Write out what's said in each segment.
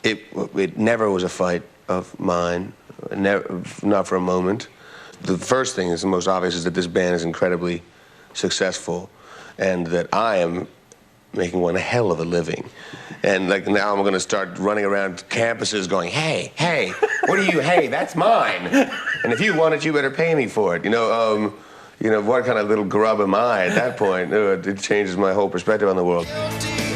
It never was a fight of mine, never, not for a moment. The first thing is the most obvious is that this band is incredibly successful and that I am making one hell of a living. And like now I'm gonna start running around campuses going, hey, what are you, hey, that's mine. And if you want it, you better pay me for it. You know, what kind of little grub am I at that point? It changes my whole perspective on the world.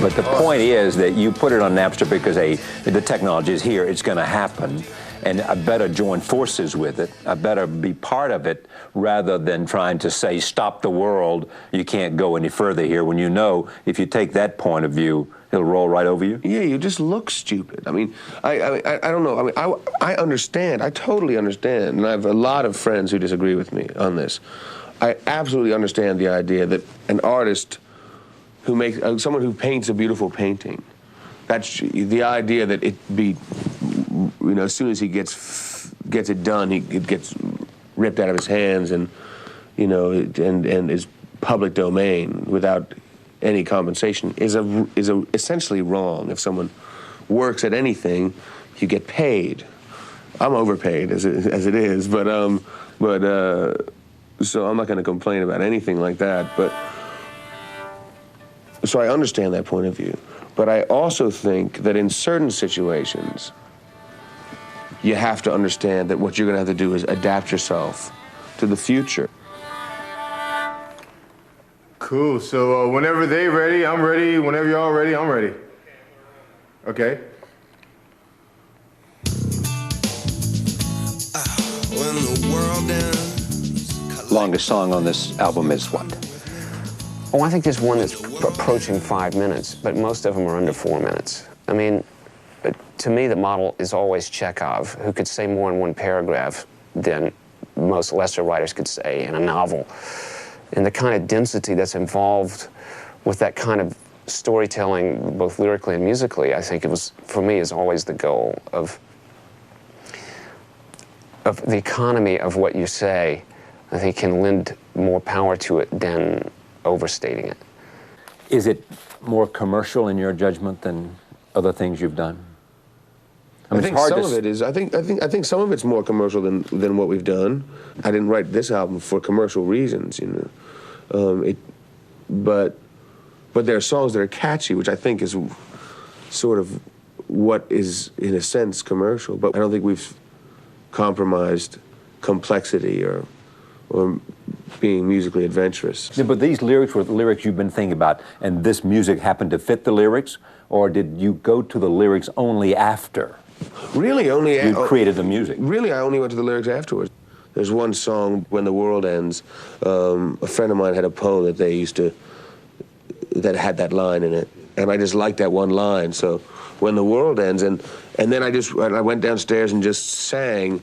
But the point is that you put it on Napster because the technology is here, it's gonna happen. And I better join forces with it. I better be part of it rather than trying to say, stop the world, you can't go any further here, when you know if you take that point of view, it'll roll right over you. Yeah, you just look stupid. I mean, I don't know. I mean, I understand. I totally understand. And I have a lot of friends who disagree with me on this. I absolutely understand the idea that an artist who makes, someone who paints a beautiful painting, that's the idea that it be, as soon as he gets it done, it gets ripped out of his hands and, and is public domain without any compensation is essentially wrong. If someone works at anything, you get paid. I'm overpaid as it is, but so I'm not going to complain about anything like that. But so I understand that point of view, but I also think that in certain situations, you have to understand that what you're going to have to do is adapt yourself to the future. Cool, so whenever they ready, I'm ready. Whenever y'all ready, I'm ready. Okay. When the world ends. Longest song on this album is what? Oh, I think there's one that's approaching 5 minutes, but most of them are under 4 minutes. I mean, to me, the model is always Chekhov, who could say more in one paragraph than most lesser writers could say in a novel. And the kind of density that's involved with that kind of storytelling, both lyrically and musically, I think it was, for me, is always the goal of the economy of what you say. I think can lend more power to it than overstating it. Is it more commercial in your judgment than other things you've done? I think some of it is. I think some of it's more commercial than what we've done. I didn't write this album for commercial reasons, but there are songs that are catchy, which I think is sort of what is, in a sense, commercial. But I don't think we've compromised complexity or being musically adventurous. Yeah, but these lyrics were the lyrics you've been thinking about, and this music happened to fit the lyrics, or did you go to the lyrics only after? Really, only you created the music. Really, I only went to the lyrics afterwards. There's one song, When the World Ends. A friend of mine had a poem that they used to, that had that line in it, and I just liked that one line. So, When the World Ends, and then I went downstairs and just sang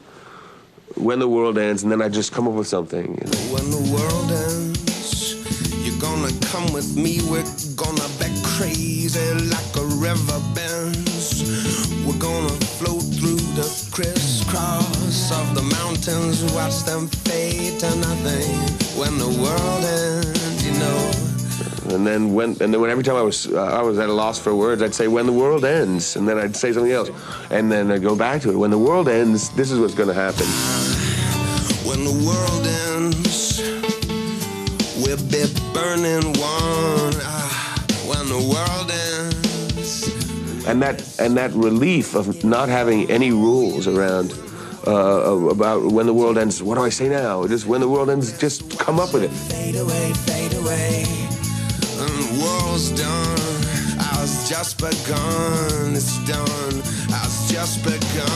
When the World Ends, and then I just come up with something. When the world ends, you're gonna come with me. We're gonna be crazy like a river bends. We're gonna float through the crisscross of the mountains, watch them fade to nothing. When the world ends, And then every time I was at a loss for words, I'd say, when the world ends, and then I'd say something else, and then I'd go back to it. When the world ends, this is what's going to happen. When the world ends, we'll be burning one. When the world ends. And that relief of not having any rules around about when the world ends. What do I say now? Just when the world ends, just come up with it. Fade away, fade away. And the world's done. Ours just begun. It's done. Ours just begun.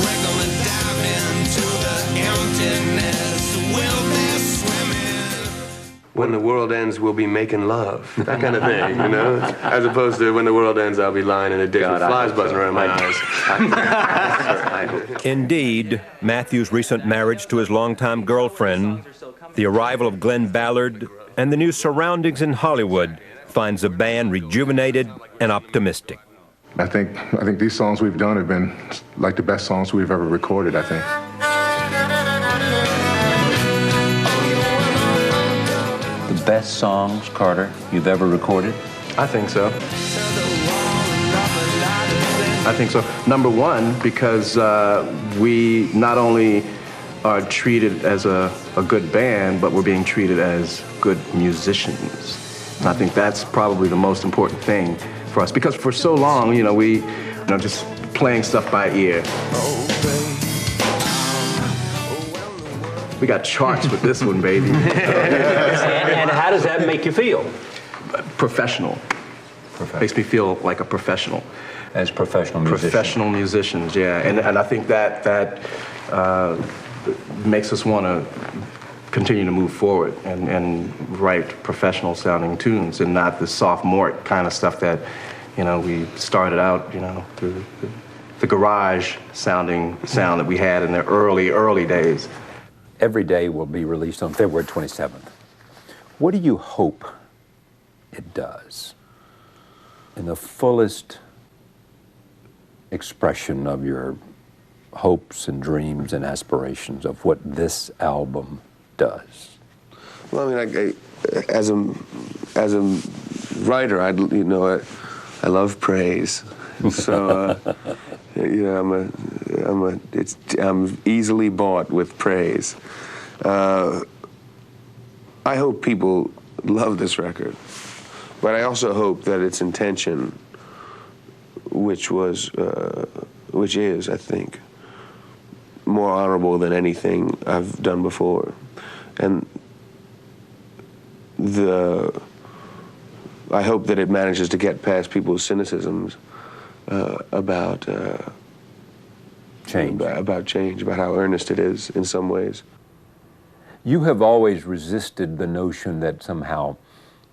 We're gonna dive into the emptiness. We'll be swimming. When the world ends, we'll be making love. That kind of thing, As opposed to when the world ends, I'll be lying in a dick with flies buzzing around my eyes. Indeed, Matthew's recent marriage to his longtime girlfriend, the arrival of Glenn Ballard, and the new surroundings in Hollywood finds the band rejuvenated and optimistic. I think these songs we've done have been like the best songs we've ever recorded, I think. The best songs, Carter, you've ever recorded? I think so. I think so. Number one, because we not only are treated as a good band, but we're being treated as good musicians. And I think that's probably the most important thing for us, because for so long, we, just playing stuff by ear. We got charts with this one, baby. And how does that make you feel? Professional. Makes me feel like a professional. As professional musicians? Professional musicians, yeah. And I think that makes us want to continue to move forward and write professional sounding tunes and not the sophomoric kind of stuff that, we started out, the garage sounding sound that we had in the early days. Every Day will be released on February 27th. What do you hope it does in the fullest expression of your hopes and dreams and aspirations of what this album does? Well, I mean, as a writer, I love praise. So, I'm easily bought with praise. I hope people love this record, but I also hope that its intention, which is, I think, more honorable than anything I've done before, and I hope that it manages to get past people's cynicisms about change, about how earnest it is in some ways. You have always resisted the notion that somehow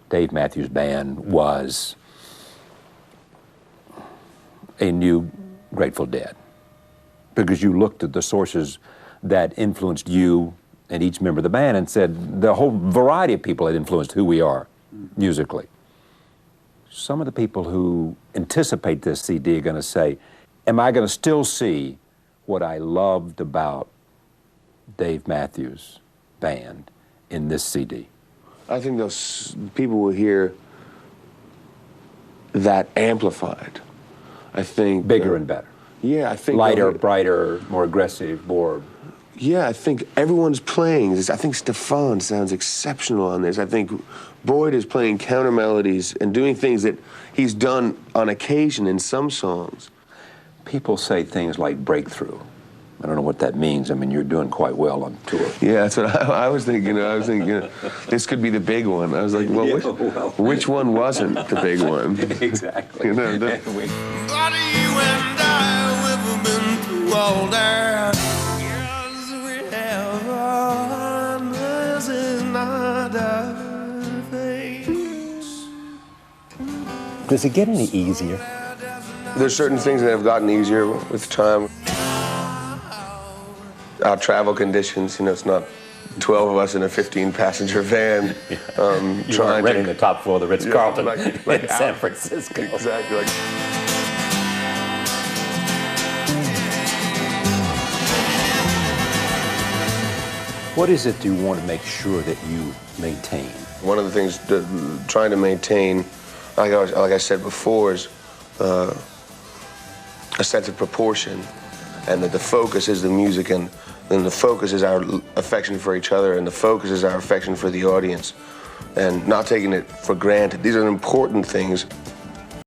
Dave Matthews Band was a new Grateful Dead, because you looked at the sources that influenced you and each member of the band and said the whole variety of people had influenced who we are musically. Some of the people who anticipate this CD are going to say, am I going to still see what I loved about Dave Matthews Band in this CD? I think those people will hear that amplified. I think bigger and better. Yeah, I think lighter, brighter, more aggressive, more. Yeah, I think everyone's playing. I think Stefan sounds exceptional on this. I think Boyd is playing counter melodies and doing things that he's done on occasion in some songs. People say things like breakthrough. I don't know what that means. I mean, you're doing quite well on tour. Yeah, that's what I was thinking. I was thinking, this could be the big one. I was like, well, which one wasn't the big one? Exactly. But you and I, we've been through all that. Yes, we have. This is not our face. Does it get any easier? There's certain things that have gotten easier with time. Our travel conditions, it's not 12 of us in a 15-passenger van. You weren't renting the top floor of the Ritz-Carlton in San Francisco. Exactly. What is it you want to make sure that you maintain? One of the things trying to maintain, like I said before, is a sense of proportion, and that the focus is the music, and the focus is our affection for each other, and the focus is our affection for the audience, and not taking it for granted. These are important things,